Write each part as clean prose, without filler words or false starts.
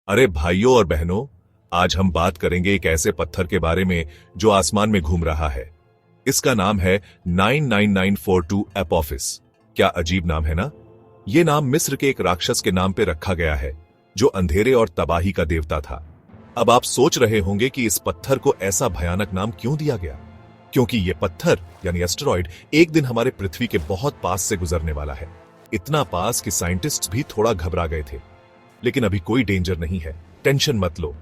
अरे भाइयों और बहनों, आज हम बात करेंगे एक ऐसे पत्थर के बारे में जो आसमान में घूम रहा है। इसका नाम है 99942 एपोफिस। क्या अजीब नाम है ना। यह नाम मिस्र के एक राक्षस के नाम पे रखा गया है जो अंधेरे और तबाही का देवता था। अब आप सोच रहे होंगे कि इस पत्थर को ऐसा भयानक नाम क्यों दिया गया। क्योंकि यह पत्थर यानी एस्टेरॉयड एक दिन हमारे पृथ्वी के बहुत पास से गुजरने वाला है। इतना पास कि साइंटिस्ट्स भी थोड़ा घबरा गए थे। लेकिन अभी कोई डेंजर नहीं है, टेंशन मत लो।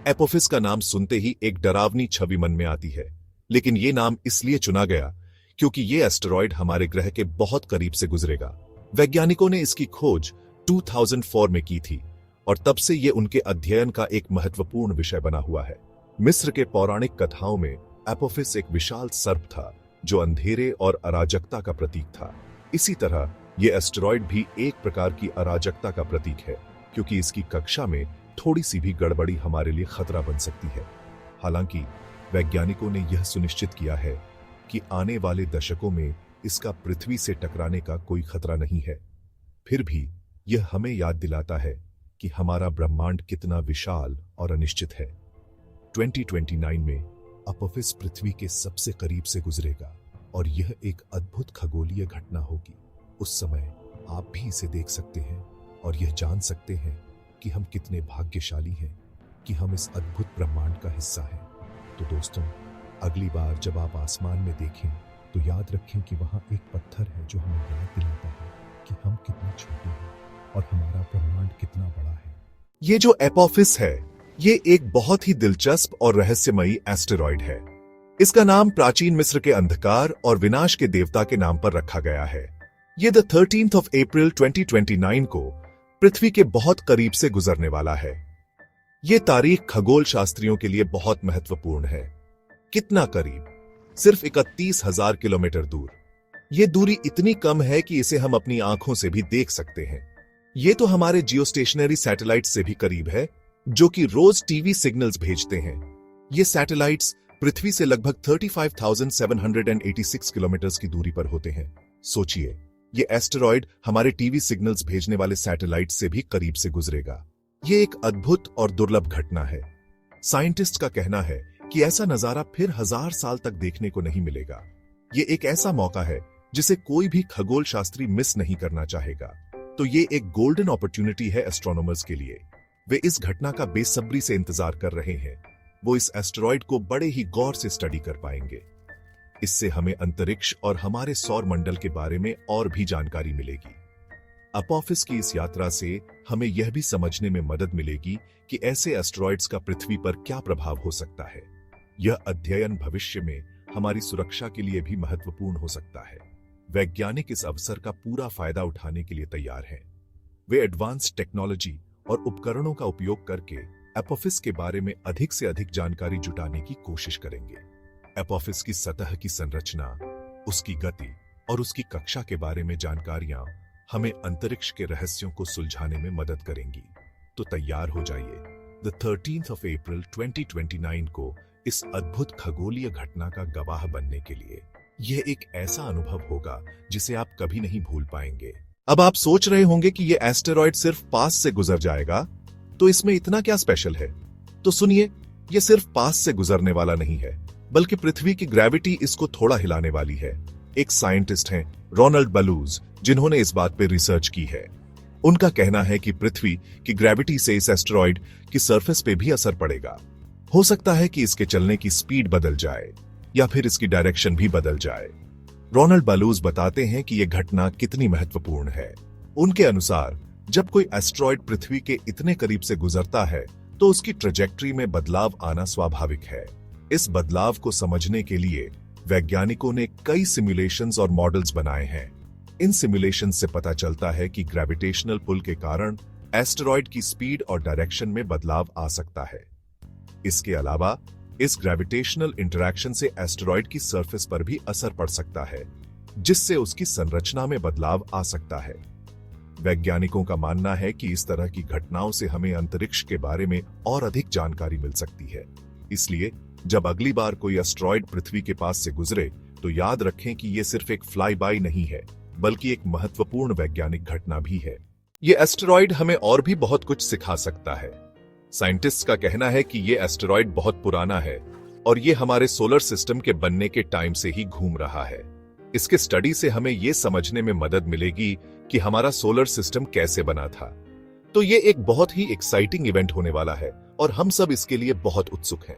एपोफिस का नाम सुनते ही एक डरावनी छवि मन में आती है, लेकिन यह नाम इसलिए चुना गया क्योंकि यह एस्टेरॉयड हमारे ग्रह के बहुत करीब से गुजरेगा। वैज्ञानिकों ने इसकी खोज 2004 में की थी और तब से यह उनके अध्ययन का एक महत्वपूर्ण विषय बना हुआ है। मिस्र के पौराणिक कथाओं में एपोफिस एक विशाल सर्प था जो अंधेरे और अराजकता का प्रतीक था। इसी तरह यह एस्टेरॉयड भी एक प्रकार की अराजकता का प्रतीक है, क्योंकि इसकी कक्षा में थोड़ी सी भी गड़बड़ी हमारे लिए खतरा बन सकती है। हालांकि वैज्ञानिकों ने यह सुनिश्चित किया है कि आने वाले दशकों में इसका पृथ्वी से टकराने का कोई खतरा नहीं है। फिर भी यह हमें याद दिलाता है कि हमारा ब्रह्मांड कितना विशाल और अनिश्चित है। 2029 में एपोफिस पृथ्वी के सबसे करीब से गुजरेगा और यह एक अद्भुत खगोलीय घटना होगी। उस समय आप भी इसे देख सकते हैं और यह जान सकते हैं कि हम कितने भाग्यशाली हैं कि हम इस अद्भुत ब्रह्मांड का हिस्सा हैं। तो दोस्तों, अगली बार जब आप आसमान में देखें तो याद रखें कि वहां एक पत्थर है जो हमें याद दिलाता है कि हम कितने छोटे हैं और हमारा ब्रह्मांड कितना बड़ा है। ये जो एपोफिस है, ये एक बहुत ही दिलचस्प और रहस्यमयी एस्टेरॉयड है। इसका नाम प्राचीन मिस्र के अंधकार और विनाश के देवता के नाम पर रखा गया है। ये 13 अप्रैल 2029 को पृथ्वी के बहुत करीब से गुजरने वाला है। यह तारीख खगोल शास्त्रियों के लिए बहुत महत्वपूर्ण है। कितना करीब? सिर्फ 31,000 किलोमीटर दूर। यह दूरी इतनी कम है कि इसे हम अपनी आंखों से भी देख सकते हैं। यह तो हमारे जियोस्टेशनरी सैटेलाइट से भी करीब है, जो कि रोज टीवी सिग्नल्स भेजते हैं। ये सैटेलाइट्स पृथ्वी से लगभग 35,786 किलोमीटर की दूरी पर होते हैं। सोचिए, ये एस्टेरॉयड हमारे टीवी सिग्नल्स भेजने वाले सैटेलाइट से भी करीब से गुजरेगा। ये एक अद्भुत और दुर्लभ घटना है। साइंटिस्ट का कहना है कि ऐसा नजारा फिर 1000 साल तक देखने को नहीं मिलेगा। ये एक ऐसा मौका है जिसे कोई भी खगोल शास्त्री मिस नहीं करना चाहेगा। तो ये एक गोल्डन अपॉर्चुनिटी है एस्ट्रोनॉमर्स के लिए। वे इस घटना का बेसब्री से इंतजार कर रहे हैं। वो इस एस्टेरॉयड को बड़े ही गौर से स्टडी कर पाएंगे। इससे हमें अंतरिक्ष और हमारे सौर मंडल के बारे में और भी जानकारी मिलेगी। एपोफिस की इस यात्रा से हमें यह भी समझने में मदद मिलेगी कि ऐसे एस्टेरॉयड्स का पृथ्वी पर क्या प्रभाव हो सकता है। यह अध्ययन भविष्य में हमारी सुरक्षा के लिए भी महत्वपूर्ण हो सकता है। वैज्ञानिक इस अवसर का पूरा फायदा उठाने के लिए तैयार हैं। वे एडवांस टेक्नोलॉजी और उपकरणों का उपयोग करके एपोफिस के बारे में अधिक से अधिक जानकारी जुटाने की कोशिश करेंगे। एपोफिस की सतह की संरचना, उसकी गति और उसकी कक्षा के बारे में जानकारियां हमें अंतरिक्ष के रहस्यों को सुलझाने में मदद करेंगी। तो तैयार हो जाइए 13 अप्रैल 2029 को इस अद्भुत खगोलीय घटना का गवाह बनने के लिए। यह एक ऐसा अनुभव होगा जिसे आप कभी नहीं भूल पाएंगे। अब आप सोच रहे होंगे कि यह एस्टेरॉयड सिर्फ पास से गुजर जाएगा, तो इसमें इतना क्या स्पेशल है? तो सुनिए, यह सिर्फ पास से गुजरने वाला नहीं है, बल्कि पृथ्वी की ग्रेविटी इसको थोड़ा हिलाने वाली है। एक साइंटिस्ट हैं रोनाल्ड बलूज, जिन्होंने इस बात पर रिसर्च की है। उनका कहना है कि पृथ्वी की ग्रेविटी से इस एस्टेरॉयड की सरफेस पे भी असर पड़ेगा। हो सकता है कि इसके चलने की स्पीड बदल जाए या फिर इसकी डायरेक्शन भी बदल जाए। रोनाल्ड बलूज बताते हैं कि यह घटना कितनी महत्वपूर्ण है। उनके अनुसार जब कोई एस्टेरॉयड पृथ्वी के इतने करीब से गुजरता है तो उसकी ट्रेजेक्टरी में बदलाव आना स्वाभाविक है। इस बदलाव को समझने के लिए वैज्ञानिकों ने कई सिमुलेशंस और मॉडल्स बनाए हैं। इन सिमुलेशंस से पता चलता है कि ग्रेविटेशनल पुल के कारण एस्टेरॉयड की स्पीड और डायरेक्शन में बदलाव आ सकता है। इसके अलावा इस ग्रेविटेशनल इंटरैक्शन से एस्टेरॉयड की सरफेस पर भी असर पड़ सकता है, जिससे उसकी संरचना में बदलाव आ सकता है। वैज्ञानिकों का मानना है कि इस तरह की घटनाओं से हमें अंतरिक्ष के बारे में और अधिक जानकारी मिल सकती है। इसलिए जब अगली बार कोई एस्टेरॉयड पृथ्वी के पास से गुजरे तो याद रखें कि यह सिर्फ एक फ्लाई बाय नहीं है, बल्कि एक महत्वपूर्ण वैज्ञानिक घटना भी है। ये एस्टेरॉयड हमें और भी बहुत कुछ सिखा सकता है। साइंटिस्ट्स का कहना है कि ये एस्टेरॉयड बहुत पुराना है और ये हमारे सोलर सिस्टम के बनने के टाइम से ही घूम रहा है। इसके स्टडी से हमें ये समझने में मदद मिलेगी कि हमारा सोलर सिस्टम कैसे बना था। तो ये एक बहुत ही एक्साइटिंग इवेंट होने वाला है और हम सब इसके लिए बहुत उत्सुक हैं।